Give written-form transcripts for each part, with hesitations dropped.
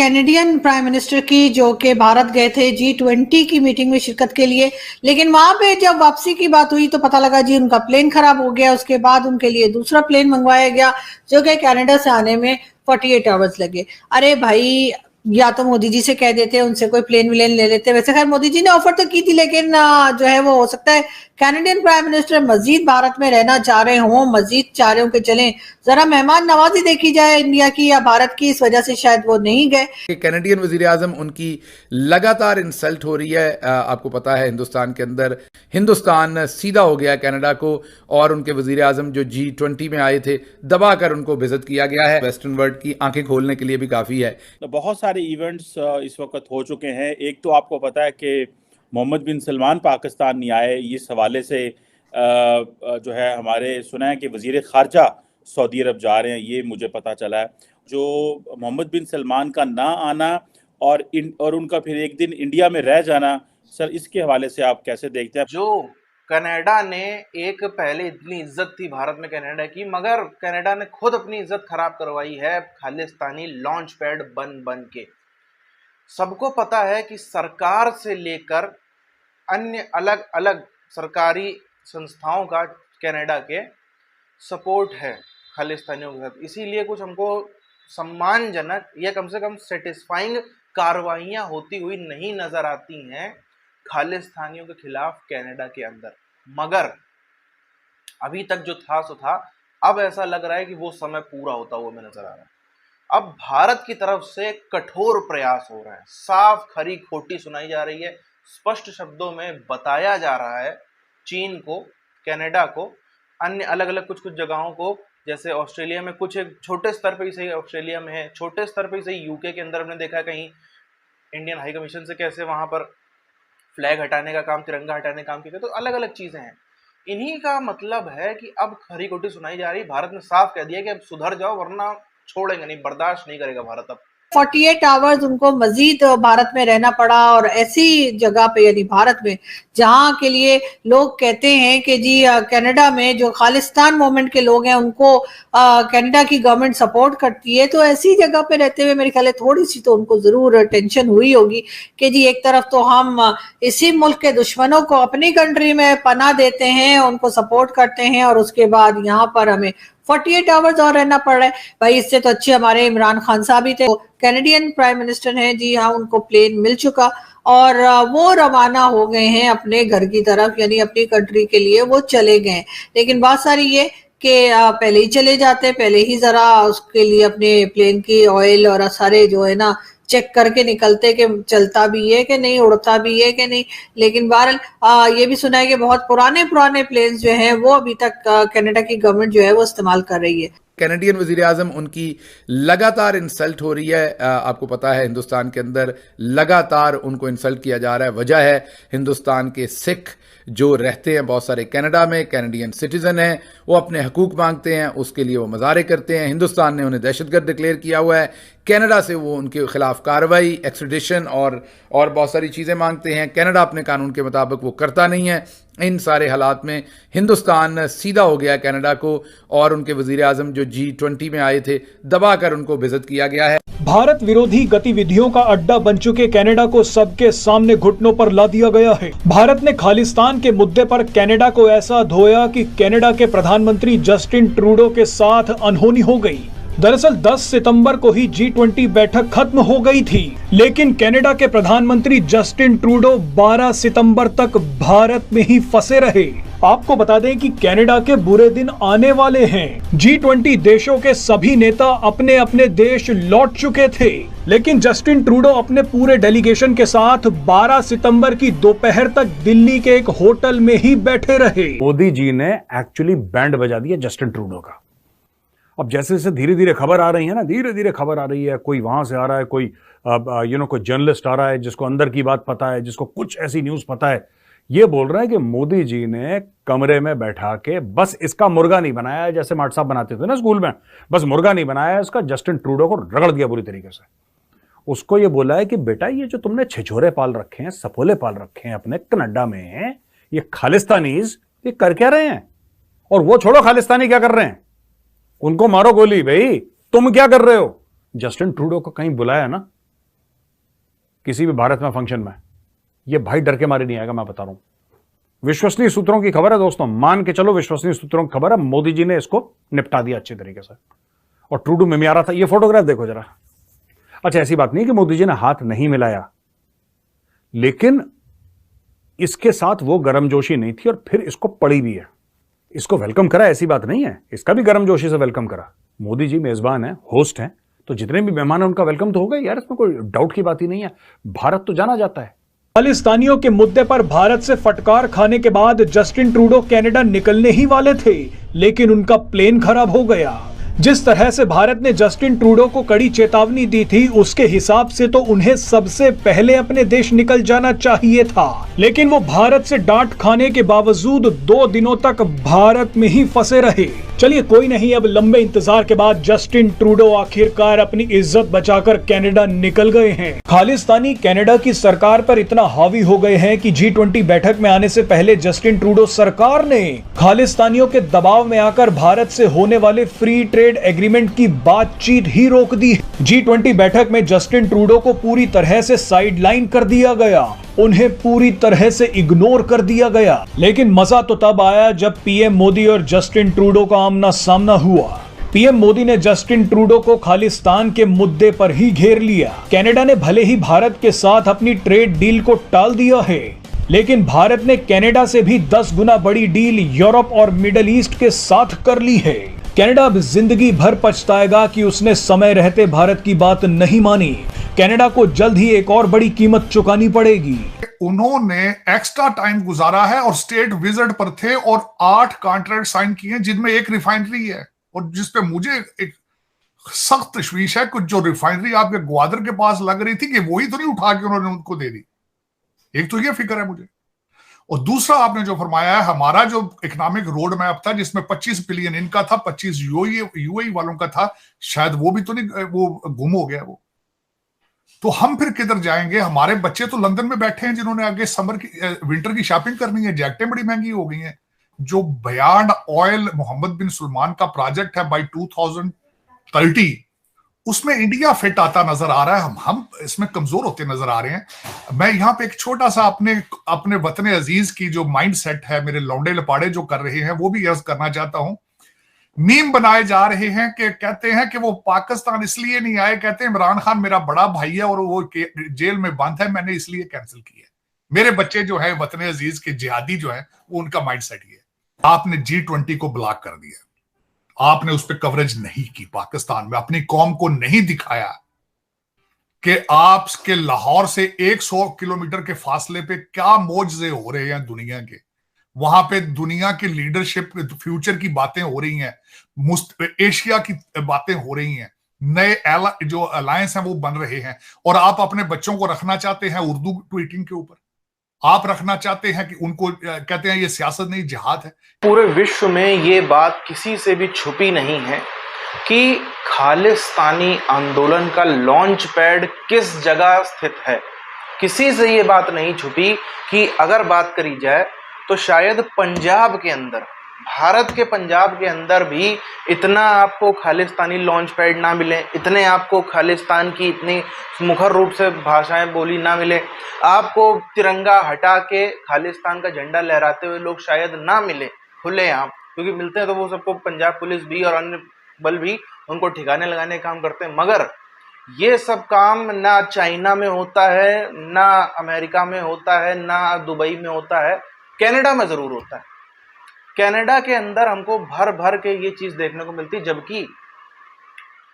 Canadian prime minister की, जो कि भारत गए थे G20 की मीटिंग में शिरकत के लिए, लेकिन वहां पे जब वापसी की बात हुई तो पता लगा जी उनका प्लेन खराब हो गया। उसके बाद उनके लिए दूसरा प्लेन मंगवाया गया जो कि कनाडा से आने में 48 आवर्स लगे। अरे भाई, या तो मोदी जी से कह देते, उनसे कोई प्लेन विलेन ले लेते। वैसे खैर मोदी जी ने ऑफर तो की थी, लेकिन जो है वो हो सकता है कैनेडियन प्राइम मिनिस्टर मजीद भारत में रहना चाह रहे हों, मजीद चाह रहे हो कि चलें जरा मेहमान नवाजी देखी जाए इंडिया की या भारत की, इस वजह से शायद वो नहीं गए। कैनेडियन वजीर आजम उनकी लगातार इंसल्ट हो रही है। आपको पता है हिंदुस्तान के अंदर हिंदुस्तान सीधा हो गया कनाडा को, और उनके वजीर आजम जो G20 में आए थे दबाकर उनको बेइज्जत किया गया है। वेस्टर्न वर्ल्ड की आंखें खोलने के लिए भी काफ़ी है। तो बहुत सारे इवेंट्स इस वक्त हो चुके हैं। एक तो आपको पता है कि मोहम्मद बिन सलमान पाकिस्तान नहीं आए, इस हवाले से जो है हमारे सुना है कि वजीर खारजा सऊदी अरब जा रहे हैं, ये मुझे पता चला है। जो मोहम्मद बिन सलमान का ना आना और उनका फिर एक दिन इंडिया में रह जाना, सर इसके हवाले से आप कैसे देखते हैं? जो कनाडा ने एक पहले इतनी इज्जत थी भारत में कनाडा की, मगर कनाडा ने खुद अपनी इज्जत खराब करवाई है खालिस्तानी लॉन्च पैड बन बन के। सबको पता है कि सरकार से लेकर अन्य अलग अलग सरकारी संस्थाओं का कनाडा के सपोर्ट है खालिस्तानियों के साथ, इसीलिए कुछ हमको सम्मानजनक या कम से कम सेटिस्फाइंग कार्रवाइयाँ होती हुई नहीं नजर आती हैं खालिस्तानियों के खिलाफ कनाडा के अंदर। मगर अभी तक जो था सो था, अब ऐसा लग रहा है कि वो समय पूरा होता हुआ हमें नजर आ रहा है। अब भारत की तरफ से कठोर प्रयास हो रहा है, साफ खरी खोटी सुनाई जा रही है, स्पष्ट शब्दों में बताया जा रहा है चीन को, कनाडा को, अन्य अलग अलग कुछ कुछ जगहों को, जैसे ऑस्ट्रेलिया में कुछ एक छोटे स्तर पे ही सही, ऑस्ट्रेलिया में है छोटे स्तर पे ही सही, यूके के अंदर हमने देखा कहीं इंडियन हाई कमीशन से कैसे वहां पर फ्लैग हटाने का काम, तिरंगा हटाने का काम किया। तो अलग अलग चीजें हैं। इन्हीं का मतलब है कि अब खरी खोटी सुनाई जा रही। भारत ने साफ कह दिया कि अब सुधर जाओ वरना छोड़ेंगे नहीं, बर्दाश्त नहीं करेगा भारत अब। 48 आवर्स उनको मजीद भारत में रहना पड़ा, और ऐसी जगह पे यानी भारत में जहां के लिए लोग कहते हैं कि जी कनाडा में जो खालिस्तान मूवमेंट के लोग हैं उनको कनाडा की गवर्नमेंट सपोर्ट करती है, तो ऐसी जगह पे रहते हुए मेरे ख्याल है थोड़ी सी तो उनको जरूर टेंशन हुई होगी कि जी एक तरफ तो हम इसी मुल्क के दुश्मनों को अपनी कंट्री में पनाह देते हैं, उनको सपोर्ट करते हैं, और उसके बाद यहाँ पर हमें 48 आवर्स और रहना पड़ रहा है। भाई इससे तो अच्छे हमारे इमरान खान साहब ही थे, कैनेडियन प्राइम मिनिस्टर हैं जी हाँ, उनको प्लेन मिल चुका और वो रवाना हो गए हैं अपने घर की तरफ, यानी अपनी कंट्री के लिए वो चले गए। लेकिन बात सारी ये कि पहले ही चले जाते, पहले ही जरा उसके लिए अपने प्लेन की ऑयल और सारे जो है ना चेक करके निकलते कि चलता भी है कि नहीं, उड़ता भी है कि नहीं। लेकिन बहरहाल ये भी सुना है कि बहुत पुराने प्लेन्स जो हैं वो अभी तक कनाडा की गवर्नमेंट जो है वो इस्तेमाल कर रही है। कैनेडियन वजीर आजम उनकी लगातार इंसल्ट हो रही है। आपको पता है हिंदुस्तान के अंदर लगातार उनको इंसल्ट किया जा रहा है। वजह है हिंदुस्तान के सिख जो रहते हैं बहुत सारे कनाडा में, कैनेडियन सिटीजन हैं, वो अपने हकूक मांगते हैं, उसके लिए वो मुजाहरे करते हैं। हिंदुस्तान ने उन्हें दहशतगर्द डिक्लेयर किया हुआ है। कनाडा से वो उनके खिलाफ कार्रवाई, एक्सट्रेडिशन और बहुत सारी चीज़ें मांगते हैं। कनाडा अपने कानून के मुताबिक वो करता नहीं है। इन सारे हालात में हिंदुस्तान सीधा हो गया कनाडा को, और उनके वजीर आजम जो G20 में आए थे दबाकर उनको बेइज्जत किया गया है। भारत विरोधी गतिविधियों का अड्डा बन चुके कनाडा को सबके सामने घुटनों पर ला दिया गया है। भारत ने खालिस्तान के मुद्दे पर कनाडा को ऐसा धोया कि कनाडा के प्रधानमंत्री जस्टिन ट्रूडो के साथ अनहोनी हो गई। दरअसल 10 सितंबर को ही G20 बैठक खत्म हो गई थी, लेकिन कनाडा के प्रधानमंत्री जस्टिन ट्रूडो 12 सितंबर तक भारत में ही फंसे रहे। आपको बता दें कि कनाडा के बुरे दिन आने वाले हैं। G20 देशों के सभी नेता अपने अपने देश लौट चुके थे, लेकिन जस्टिन ट्रूडो अपने पूरे डेलीगेशन के साथ 12 सितंबर की दोपहर तक दिल्ली के एक होटल में ही बैठे रहे। मोदी जी ने एक्चुअली बैंड बजा दिया जस्टिन ट्रूडो का। अब जैसे जैसे धीरे धीरे खबर आ रही है ना, धीरे धीरे खबर आ रही है, कोई वहां से आ रहा है, कोई कोई जर्नलिस्ट आ रहा है जिसको अंदर की बात पता है, जिसको कुछ ऐसी न्यूज पता है, ये बोल रहा है कि मोदी जी ने कमरे में बैठा के बस इसका मुर्गा नहीं बनाया है, जैसे माट साहब बनाते थे ना स्कूल में, बस मुर्गा नहीं बनाया है इसका, जस्टिन ट्रूडो को रगड़ दिया बुरी तरीके से। उसको ये बोला है कि बेटा ये जो तुमने छिछोरे पाल रखे हैं, सपोले पाल रखे हैं अपने कनाडा में, ये खालिस्तानीज ये कर क्या रहे हैं? और वो छोड़ो खालिस्तानी क्या कर रहे हैं, उनको मारो गोली, भाई तुम क्या कर रहे हो? जस्टिन ट्रूडो को कहीं बुलाया ना किसी भी भारत में फंक्शन में, ये भाई डर के मारे नहीं आएगा, मैं बता रहा हूं। विश्वसनीय सूत्रों की खबर है दोस्तों, मान के चलो विश्वसनीय सूत्रों की खबर है, मोदी जी ने इसको निपटा दिया अच्छे तरीके से। और ट्रूडो में आ रहा था, ये फोटोग्राफ देखो जरा। अच्छा, ऐसी बात नहीं कि मोदी जी ने हाथ नहीं मिलाया, लेकिन इसके साथ वो गर्मजोशी नहीं थी और फिर इसको पड़ी भी है। इसको वेलकम करा, ऐसी बात नहीं है, इसका भी गर्मजोशी से वेलकम करा। मोदी जी मेजबान है, होस्ट हैं, तो जितने भी मेहमान हैं उनका वेलकम तो होगा यार, इसमें कोई डाउट की बात ही नहीं है। भारत तो जाना जाता है। खालिस्तानियों के मुद्दे पर भारत से फटकार खाने के बाद जस्टिन ट्रूडो कनाडा निकलने ही वाले थे, लेकिन उनका प्लेन खराब हो गया। जिस तरह से भारत ने जस्टिन ट्रूडो को कड़ी चेतावनी दी थी, उसके हिसाब से तो उन्हें सबसे पहले अपने देश निकल जाना चाहिए था, लेकिन वो भारत से डांट खाने के बावजूद 2 दिनों तक भारत में ही फंसे रहे। चलिए कोई नहीं, अब लंबे इंतजार के बाद जस्टिन ट्रूडो आखिरकार अपनी इज्जत बचाकर कनाडा निकल गए हैं। खालिस्तानी कनाडा की सरकार पर इतना हावी हो गए हैं कि G20 बैठक में आने से पहले जस्टिन ट्रूडो सरकार ने खालिस्तानियों के दबाव में आकर भारत से होने वाले फ्री ट्रेड एग्रीमेंट की बातचीत ही रोक दी। G20 बैठक में जस्टिन ट्रूडो को पूरी तरह से साइडलाइन कर दिया गया, उन्हें पूरी तरह से इग्नोर कर दिया गया। लेकिन मजा तो तब आया जब पीएम मोदी और जस्टिन ट्रूडो का आमना सामना हुआ। पीएम मोदी ने जस्टिन ट्रूडो को खालिस्तान के मुद्दे पर ही घेर लिया। कनाडा ने भले ही भारत के साथ अपनी ट्रेड डील को टाल दिया है, लेकिन भारत ने कनाडा से भी 10 गुना बड़ी डील यूरोप और मिडिल ईस्ट के साथ कर ली है। कनाडा अब जिंदगी भर पछताएगा कि उसने समय रहते भारत की बात नहीं मानी। कनाडा को जल्द ही एक और बड़ी कीमत चुकानी पड़ेगी। उन्होंने एक्स्ट्रा टाइम गुजारा है और स्टेट विजिट पर थे और 8 कॉन्ट्रैक्ट साइन किए, जिनमें एक रिफाइनरी है, और जिसपे मुझे एक सख्त तशवीश है कि जो रिफाइनरी आपके ग्वादर के पास लग रही थी कि वही तो नहीं उठा के उन्होंने उनको दे दी। एक तो ये फिक्र है मुझे, और दूसरा आपने जो फरमाया है, हमारा जो इकोनॉमिक रोड मैप था जिसमें 25 बिलियन इनका था, 25 यूएई वालों का था, शायद वो भी तो नहीं, वो गुम हो गया। वो तो हम फिर किधर जाएंगे? हमारे बच्चे तो लंदन में बैठे हैं जिन्होंने आगे समर की विंटर की शॉपिंग करनी है, जैकेटें बड़ी महंगी हो गई हैं। जो बियॉन्ड ऑयल मोहम्मद बिन सुलेमान का प्रोजेक्ट है बाय 2030, उसमें इंडिया फिट आता नजर आ रहा है, हम इसमें कमजोर होते नजर आ रहे हैं। मैं यहाँ पे एक छोटा सा अपने वतन अजीज की जो माइंड सेट है, मेरे लौंडे लपाड़े जो कर रहे हैं, वो भी अर्ज करना चाहता हूं। मीम बनाए जा रहे हैं कि कहते हैं कि वो पाकिस्तान इसलिए नहीं आए, कहते हैं इमरान खान मेरा बड़ा भाई है और वो जेल में बंद है, मैंने इसलिए कैंसिल किया। मेरे बच्चे जो है वतन अजीज के जिहादी जो है, वो उनका माइंड सेट ये। आपने G20 को ब्लॉक कर दिया, आपने उस पर कवरेज नहीं की, पाकिस्तान में अपनी कौम को नहीं दिखाया कि आपके लाहौर से 100 किलोमीटर के फासले पे क्या मौजे हो रहे हैं दुनिया के। वहां पे दुनिया की लीडरशिप, फ्यूचर की बातें हो रही हैं, एशिया की बातें हो रही हैं, नए जो अलायंस हैं वो बन रहे हैं, और आप अपने बच्चों को रखना चाहते हैं उर्दू ट्वीटिंग के ऊपर। आप रखना चाहते हैं कि उनको कहते हैं ये सियासत नहीं जिहाद है। पूरे विश्व में ये बात किसी से भी छुपी नहीं है कि खालिस्तानी आंदोलन का लॉन्च पैड किस जगह स्थित है। किसी से ये बात नहीं छुपी कि अगर बात करी जाए तो शायद पंजाब के अंदर, भारत के पंजाब के अंदर भी इतना आपको खालिस्तानी लॉन्च पैड ना मिले, इतने आपको खालिस्तान की इतनी मुखर रूप से भाषाएं बोली ना मिले, आपको तिरंगा हटा के खालिस्तान का झंडा लहराते हुए लोग शायद ना मिले खुलेआम, क्योंकि मिलते हैं तो वो सबको पंजाब पुलिस भी और अन्य बल भी उनको ठिकाने लगाने का काम करते हैं। मगर ये सब काम ना चाइना में होता है, ना अमेरिका में होता है, ना दुबई में होता है, कनाडा में जरूर होता है। कनाडा के अंदर हमको भर भर के ये चीज देखने को मिलती, जबकि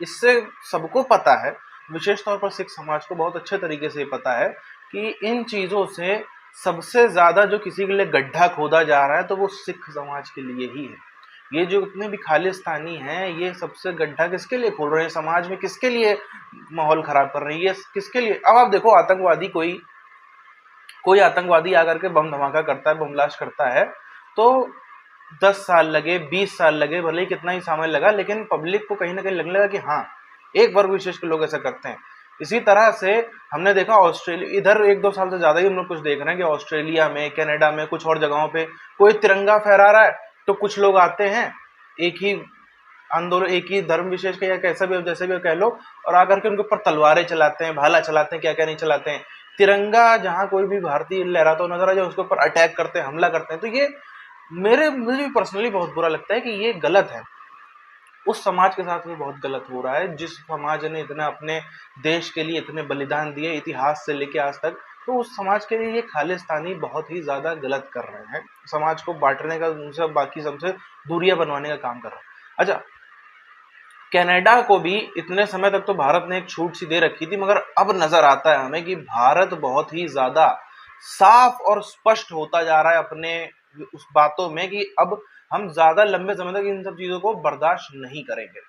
इससे सबको पता है, विशेष तौर पर सिख समाज को बहुत अच्छे तरीके से पता है कि इन चीजों से सबसे ज्यादा जो किसी के लिए गड्ढा खोदा जा रहा है तो वो सिख समाज के लिए ही है। ये जो इतने भी खालिस्तानी हैं, ये सबसे गड्ढा किसके लिए खोल रहे हैं? समाज में किसके लिए माहौल खराब कर रही है, किसके लिए? अब आप देखो, आतंकवादी कोई आतंकवादी आकर के बम धमाका करता है, बम ब्लास्ट करता है, तो 10 साल लगे, 20 साल लगे, भले ही कितना ही समय लगा, लेकिन पब्लिक को कहीं ना कहीं लगने लगा कि हाँ, एक वर्ग विशेष के लोग ऐसा करते हैं। इसी तरह से हमने देखा ऑस्ट्रेलिया, इधर 1-2 साल से ज्यादा ही हम लोग कुछ देख रहे हैं कि ऑस्ट्रेलिया में, कनाडा में, कुछ और जगहों पे कोई तिरंगा फहरा रहा है तो कुछ लोग आते हैं, एक ही आंदोलन, एक ही धर्म विशेष का या कैसा भी जैसे भी कह लो, और आकर के उनके ऊपर तलवारें चलाते हैं, भाला चलाते हैं, क्या क्या नहीं चलाते हैं। तिरंगा जहां कोई भी भारतीय लहराता हुआ नजर आ जाए उसके ऊपर अटैक करते हैं, हमला करते हैं। तो ये मुझे पर्सनली बहुत बुरा लगता है कि ये गलत है। उस समाज के साथ भी बहुत गलत हो रहा है जिस समाज ने इतना अपने देश के लिए इतने बलिदान दिए इतिहास से लेके आज तक, तो उस समाज के लिए ये खालिस्तानी बहुत ही ज्यादा गलत कर रहे हैं। समाज को बांटने का, उनसे बाकी सबसे दूरियां बनवाने का काम कर रहे हैं। अच्छा, कनाडा को भी इतने समय तक तो भारत ने एक छूट सी दे रखी थी, मगर अब नजर आता है हमें कि भारत बहुत ही ज्यादा साफ और स्पष्ट होता जा रहा है अपने उस बातों में कि अब हम ज्यादा लंबे समय तक इन सब चीजों को बर्दाश्त नहीं करेंगे।